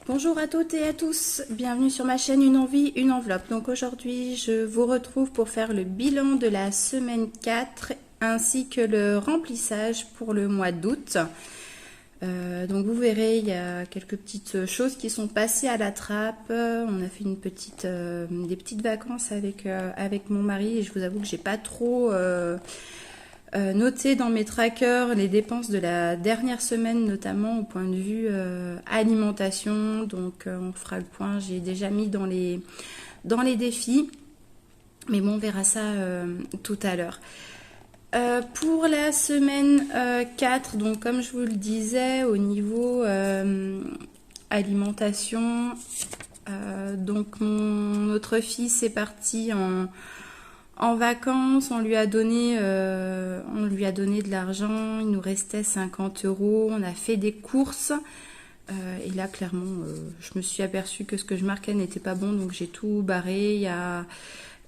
Bonjour à toutes et à tous, bienvenue sur ma chaîne Une envie, une enveloppe. Donc aujourd'hui je vous retrouve pour faire le bilan de la semaine 4 ainsi que le remplissage pour le mois d'août. Donc vous verrez, il y a quelques petites choses qui sont passées à la trappe. On a fait des petites vacances avec mon mari et je vous avoue que j'ai pas trop noté dans mes trackers les dépenses de la dernière semaine, notamment au point de vue alimentation. Donc on fera le point. J'ai déjà mis dans les défis, mais bon, on verra ça tout à l'heure. Pour la semaine 4, donc comme je vous le disais, au niveau alimentation, donc notre fils est parti en vacances, on lui a donné de l'argent, il nous restait 50 €, on a fait des courses, et là clairement je me suis aperçue que ce que je marquais n'était pas bon, donc j'ai tout barré. Il y a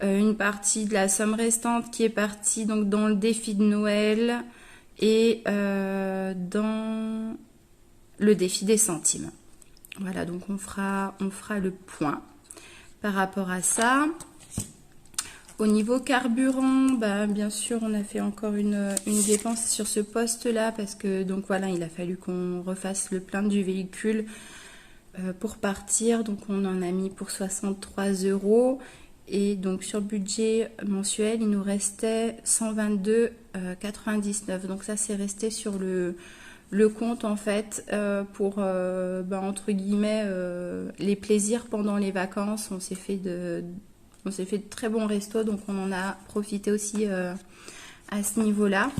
une partie de la somme restante qui est partie donc dans le défi de Noël et dans le défi des centimes. Voilà, donc on fera le point par rapport à ça. Au niveau carburant, bien sûr, on a fait encore une dépense sur ce poste-là parce que donc voilà, il a fallu qu'on refasse le plein du véhicule pour partir. Donc on en a mis pour 63 € et donc sur le budget mensuel, il nous restait 122,99 €. Donc ça, c'est resté sur le compte en fait pour entre guillemets les plaisirs pendant les vacances. On s'est fait de très bons restos, donc on en a profité aussi à ce niveau-là.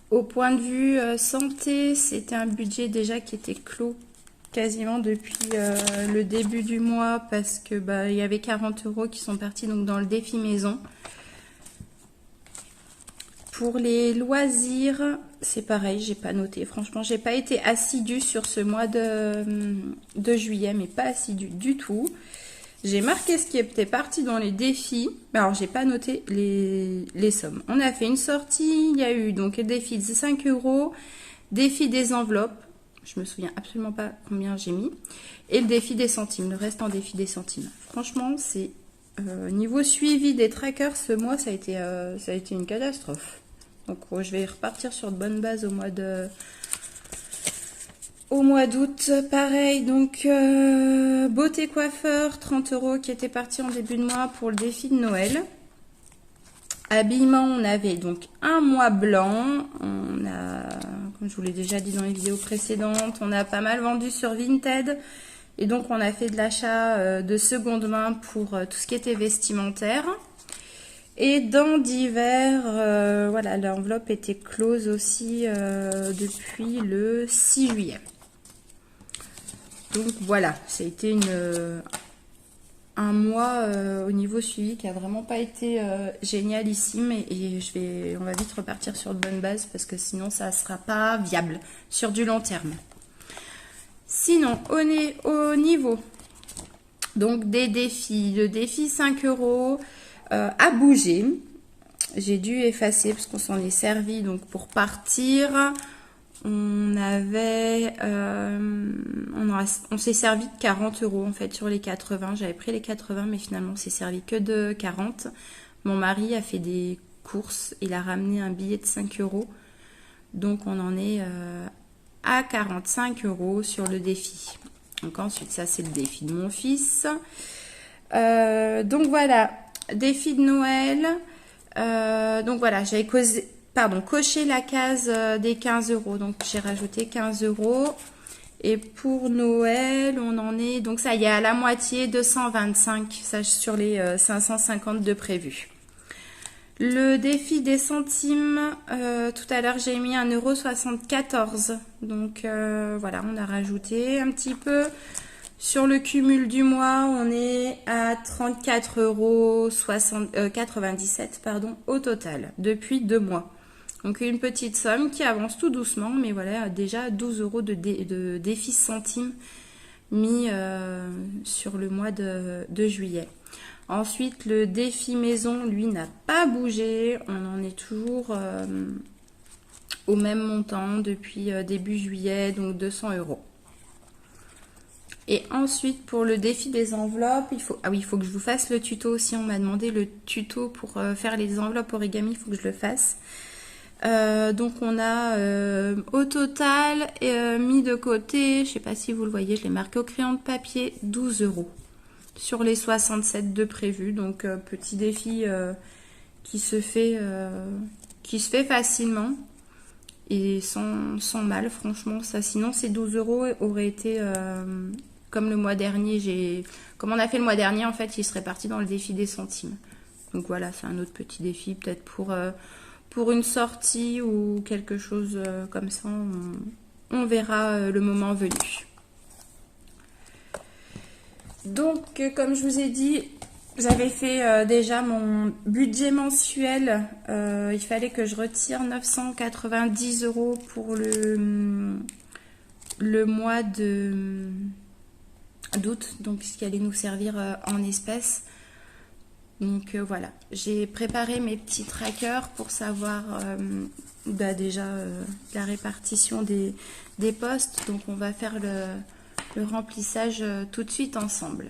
Au point de vue santé, c'était un budget déjà qui était clos quasiment depuis le début du mois parce que il y avait 40 € qui sont partis donc dans le défi maison. Pour les loisirs, c'est pareil, j'ai pas noté. Franchement, j'ai pas été assidue sur ce mois de juillet, mais pas assidue du tout. J'ai marqué ce qui était parti dans les défis, mais alors j'ai pas noté les sommes. On a fait une sortie, il y a eu donc le défi de 5 €, défi des enveloppes, je me souviens absolument pas combien j'ai mis, et le défi des centimes, le reste en défi des centimes. Franchement, c'est niveau suivi des trackers, ce mois ça a été une catastrophe. Donc je vais repartir sur de bonnes bases au mois d'août. Pareil, donc beauté coiffeur, 30 € qui était parti en début de mois pour le défi de Noël. Habillement, on avait donc un mois blanc. On a, comme je vous l'ai déjà dit dans les vidéos précédentes, on a pas mal vendu sur Vinted. Et donc on a fait de l'achat de seconde main pour tout ce qui était vestimentaire. Et dans d'hiver, voilà, l'enveloppe était close aussi depuis le 6 juillet. Donc voilà, ça a été un mois au niveau suivi qui a vraiment pas été génialissime et on va vite repartir sur de bonnes bases parce que sinon ça sera pas viable sur du long terme. Sinon, on est au niveau donc des défis, le défi 5 € à bouger. J'ai dû effacer parce qu'on s'en est servi donc pour partir. On s'est servi de 40 € en fait sur les 80. J'avais pris les 80, mais finalement on s'est servi que de 40. Mon mari a fait des courses, il a ramené un billet de 5 €. Donc on en est à 45 € sur le défi. Donc ensuite, ça c'est le défi de mon fils. Donc voilà, défi de Noël. Donc voilà, j'avais coché la case des 15 €. Donc j'ai rajouté 15 €. Et pour Noël, on en est, donc ça y est, à la moitié, 225, ça sur les 550 de prévu. Le défi des centimes, tout à l'heure j'ai mis 1,74 €. Donc voilà, on a rajouté un petit peu. Sur le cumul du mois, on est à 34,97 € au total, depuis 2 mois. Donc une petite somme qui avance tout doucement, mais voilà, déjà 12 € de défi centimes mis sur le mois de juillet. Ensuite, le défi maison, lui, n'a pas bougé. On en est toujours au même montant depuis début juillet, donc 200 €. Et ensuite, pour le défi des enveloppes, il faut... Ah oui, il faut que je vous fasse le tuto aussi. On m'a demandé le tuto pour faire les enveloppes origami. Il faut que je le fasse. Donc, on a au total mis de côté, je sais pas si vous le voyez, je l'ai marqué au crayon de papier, 12 € sur les 67 de prévus. Donc, petit défi qui se fait facilement. Et sans mal, franchement, ça. Sinon, ces 12 € auraient été... comme le mois dernier, comme on a fait le mois dernier, en fait, il serait parti dans le défi des centimes. Donc voilà, c'est un autre petit défi, peut-être pour une sortie ou quelque chose comme ça. On verra le moment venu. Donc, comme je vous ai dit, j'avais fait déjà mon budget mensuel. Il fallait que je retire 990 € pour le mois d'août, donc ce qui allait nous servir en espèces. Donc voilà, j'ai préparé mes petits trackers pour savoir déjà la répartition des postes. Donc on va faire le remplissage tout de suite ensemble.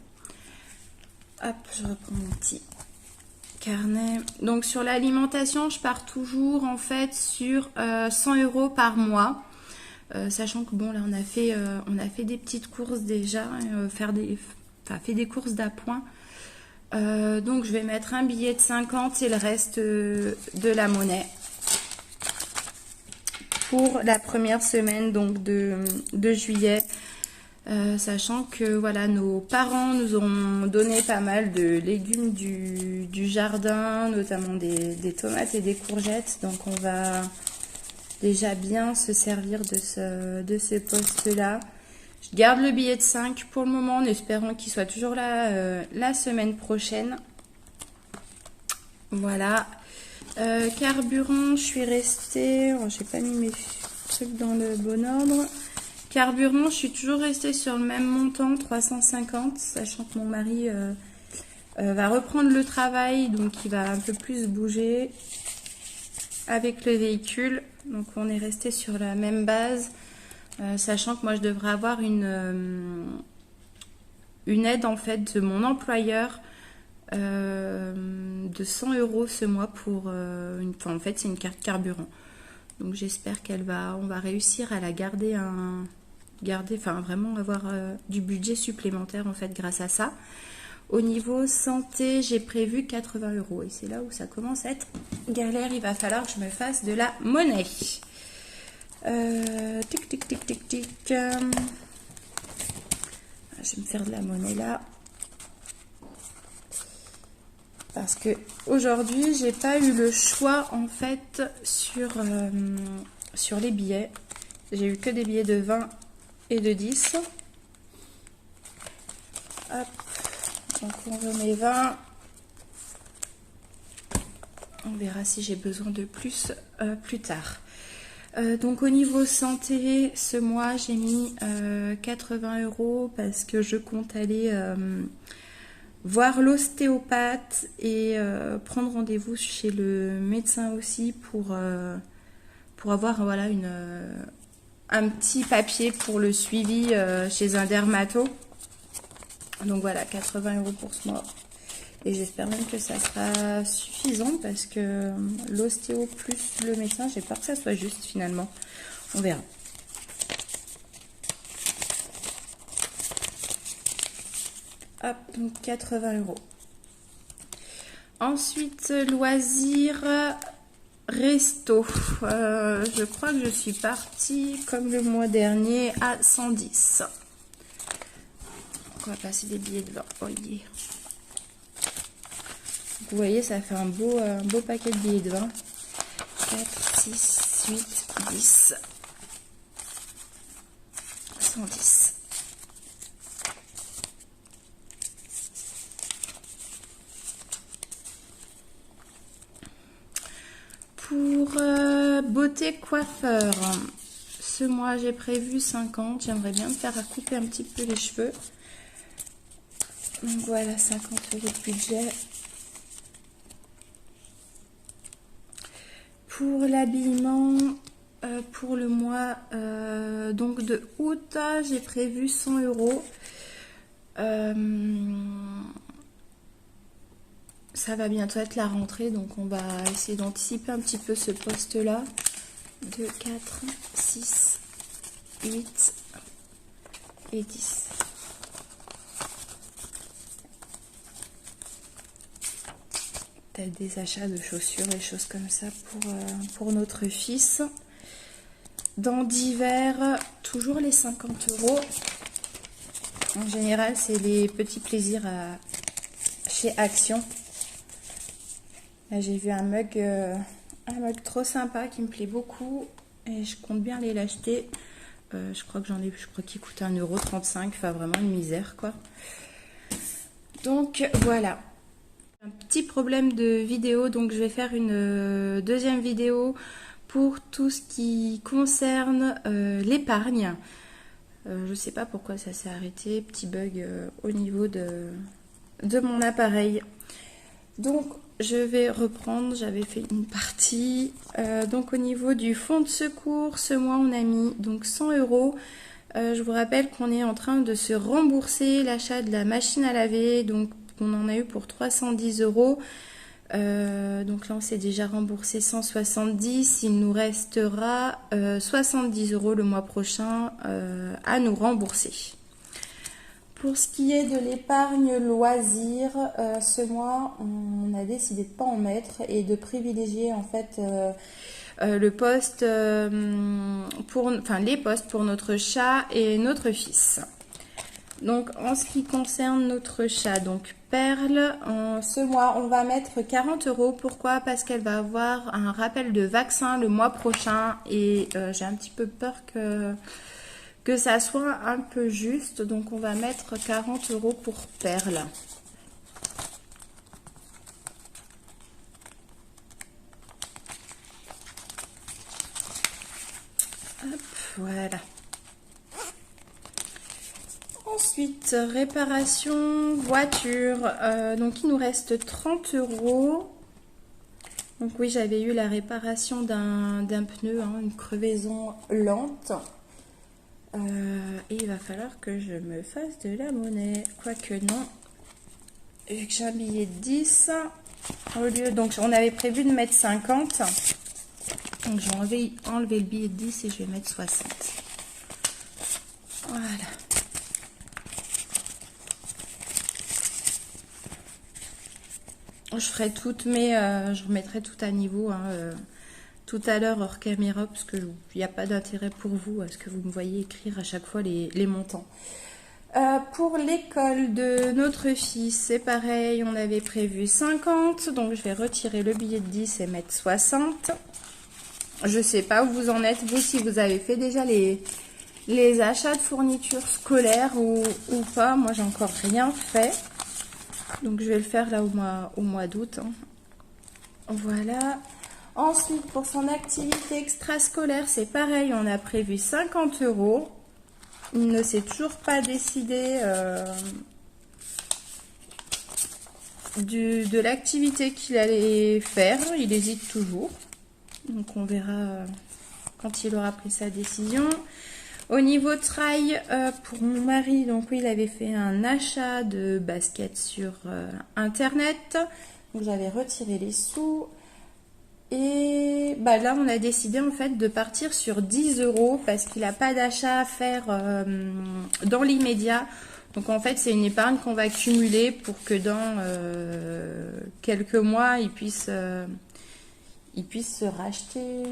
Hop, je reprends mon petit carnet. Donc sur l'alimentation, je pars toujours en fait sur 100 € par mois. Sachant que bon là on a fait des petites courses déjà, fait des courses d'appoint. Donc je vais mettre un billet de 50 et le reste de la monnaie pour la première semaine donc de juillet. Sachant que voilà, nos parents nous ont donné pas mal de légumes du jardin, notamment des tomates et des courgettes. Donc on va déjà bien se servir de ce poste-là. Je garde le billet de 5 pour le moment en espérant qu'il soit toujours là la semaine prochaine. Voilà. Carburant, je suis restée... Oh, j'ai pas mis mes trucs dans le bon ordre. Carburant, je suis toujours restée sur le même montant, 350, sachant que mon mari va reprendre le travail, donc il va un peu plus bouger avec le véhicule. Donc on est resté sur la même base, sachant que moi je devrais avoir une aide en fait de mon employeur de 100 € ce mois pour en fait c'est une carte carburant. Donc j'espère on va réussir à la garder vraiment avoir du budget supplémentaire en fait grâce à ça. Au niveau santé, j'ai prévu 80 € et c'est là où ça commence à être galère. Il va falloir que je me fasse de la monnaie. Tic tic tic tic tic. Je vais me faire de la monnaie là. Parce que aujourd'hui, j'ai pas eu le choix en fait sur les billets. J'ai eu que des billets de 20 et de 10. Hop. Donc on remet 20. On verra si j'ai besoin de plus tard. Donc au niveau santé, ce mois j'ai mis 80 € parce que je compte aller voir l'ostéopathe et prendre rendez-vous chez le médecin aussi pour avoir voilà un petit papier pour le suivi chez un dermato. Donc voilà, 80 € pour ce mois. Et j'espère même que ça sera suffisant parce que l'ostéo plus le médecin, j'ai peur que ça soit juste finalement. On verra. Hop, donc 80 €. Ensuite, loisirs, resto. Je crois que je suis partie comme le mois dernier à 110. On va passer des billets de 20. Oh, yeah. Vous voyez, ça fait un beau paquet de billets de 20. 4, 6, 8, 10. 110. Pour beauté coiffeur, ce mois j'ai prévu 50. J'aimerais bien me faire couper un petit peu les cheveux. Donc voilà, 50 € de budget. Pour l'habillement, pour le mois donc de août, j'ai prévu 100 €. Ça va bientôt être la rentrée, donc on va essayer d'anticiper un petit peu ce poste-là. 2, 4, 6, 8 et 10. Peut-être des achats de chaussures, des choses comme ça pour notre fils. Dans d'hiver, toujours les 50 €. En général, c'est les petits plaisirs chez Action. Là, j'ai vu un mug trop sympa qui me plaît beaucoup et je compte bien aller l'acheter. Je crois qu'il coûte 1,35 €. Enfin, vraiment une misère, quoi. Donc, voilà. Un petit problème de vidéo, donc je vais faire une deuxième vidéo pour tout ce qui concerne l'épargne. Je sais pas pourquoi ça s'est arrêté, petit bug au niveau de mon appareil. Donc je vais reprendre, j'avais fait une partie. Donc au niveau du fonds de secours, ce mois on a mis donc 100 €. Je vous rappelle qu'on est en train de se rembourser l'achat de la machine à laver, donc on en a eu pour 310 €. Donc là on s'est déjà remboursé 170, il nous restera 70 € le mois prochain à nous rembourser. Pour ce qui est de l'épargne loisir, ce mois on a décidé de ne pas en mettre et de privilégier en fait le poste les postes pour notre chat et notre fils. Donc en ce qui concerne notre chat, donc Perle, en ce mois on va mettre 40 €. Pourquoi? Parce qu'elle va avoir un rappel de vaccin le mois prochain et j'ai un petit peu peur que ça soit un peu juste. Donc on va mettre 40 € pour Perle. Hop, voilà. Ensuite, réparation voiture. Donc il nous reste 30 €. Donc oui, j'avais eu la réparation d'un pneu, une crevaison lente. Et il va falloir que je me fasse de la monnaie. Quoique non. Vu que j'ai un billet de 10. Donc on avait prévu de mettre 50. Donc je vais enlever le billet de 10 et je vais mettre 60. Voilà. Je ferai je remettrai tout à niveau tout à l'heure hors caméra parce que il n'y a pas d'intérêt pour vous à ce que vous me voyez écrire à chaque fois les montants. Pour l'école de notre fils, c'est pareil, on avait prévu 50, donc je vais retirer le billet de 10 et mettre 60. Je sais pas où vous en êtes, vous, si vous avez fait déjà les achats de fournitures scolaires ou pas. Moi, j'ai encore rien fait. Donc, je vais le faire là au mois d'août. Voilà. Ensuite, pour son activité extrascolaire, c'est pareil. On a prévu 50 €. Il ne s'est toujours pas décidé de l'activité qu'il allait faire. Il hésite toujours. Donc, on verra quand il aura pris sa décision. Au niveau trail, pour mon mari, donc oui, il avait fait un achat de baskets sur internet. Donc j'avais retiré les sous. Et là, on a décidé en fait de partir sur 10 € parce qu'il n'a pas d'achat à faire dans l'immédiat. Donc en fait, c'est une épargne qu'on va cumuler pour que dans quelques mois, il puisse se racheter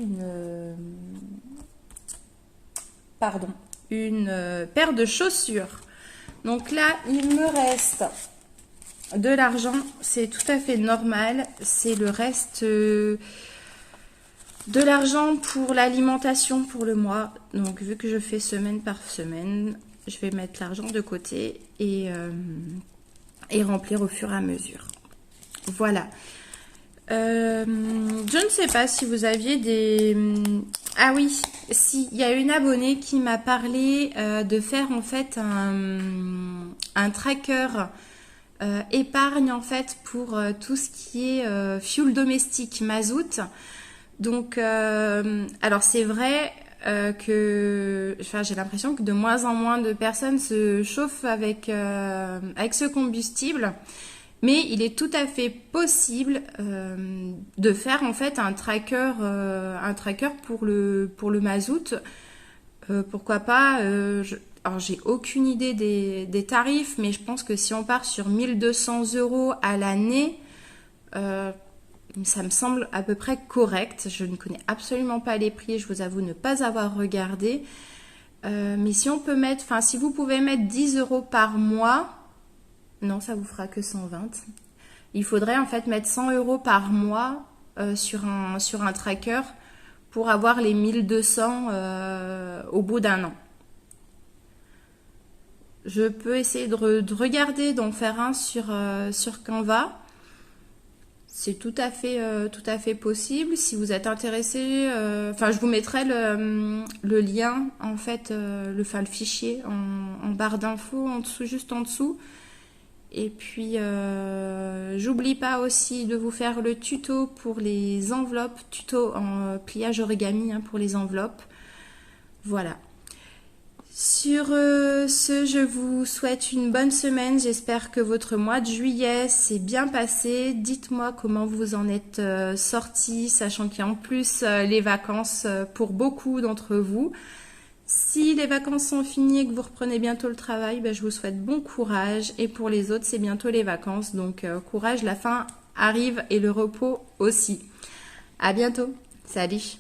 une paire de chaussures. Donc là, il me reste de l'argent, c'est tout à fait normal. C'est le reste de l'argent pour l'alimentation pour le mois. Donc vu que je fais semaine par semaine, je vais mettre l'argent de côté et remplir au fur et à mesure. Voilà. Je ne sais pas si vous aviez des... Ah oui, si, il y a une abonnée qui m'a parlé de faire en fait un tracker épargne en fait pour tout ce qui est fuel domestique, mazout. Donc, alors c'est vrai que, enfin, j'ai l'impression que de moins en moins de personnes se chauffent avec ce combustible. Mais il est tout à fait possible de faire en fait un tracker pour le mazout. Pourquoi pas alors j'ai aucune idée des tarifs, mais je pense que si on part sur 1 200 € à l'année, euh, ça me semble à peu près correct. Je ne connais absolument pas les prix, je vous avoue ne pas avoir regardé. Mais si on peut mettre, enfin si vous pouvez mettre 10 € par mois, non, ça vous fera que 120. Il faudrait en fait mettre 100 € par mois sur un tracker pour avoir les 1200 au bout d'un an. Je peux essayer de regarder, d'en faire un sur Canva. C'est tout à fait possible. Si vous êtes intéressé, enfin je vous mettrai le lien, en fait, le fichier en barre d'infos en dessous, juste en dessous. Et puis, j'oublie pas aussi de vous faire le tuto pour les enveloppes, tuto en pliage origami pour les enveloppes. Voilà. Sur ce, je vous souhaite une bonne semaine. J'espère que votre mois de juillet s'est bien passé. Dites-moi comment vous en êtes sortis, sachant qu'il y a en plus les vacances pour beaucoup d'entre vous. Si les vacances sont finies et que vous reprenez bientôt le travail, je vous souhaite bon courage. Et pour les autres, c'est bientôt les vacances. Donc courage, la fin arrive et le repos aussi. À bientôt. Salut.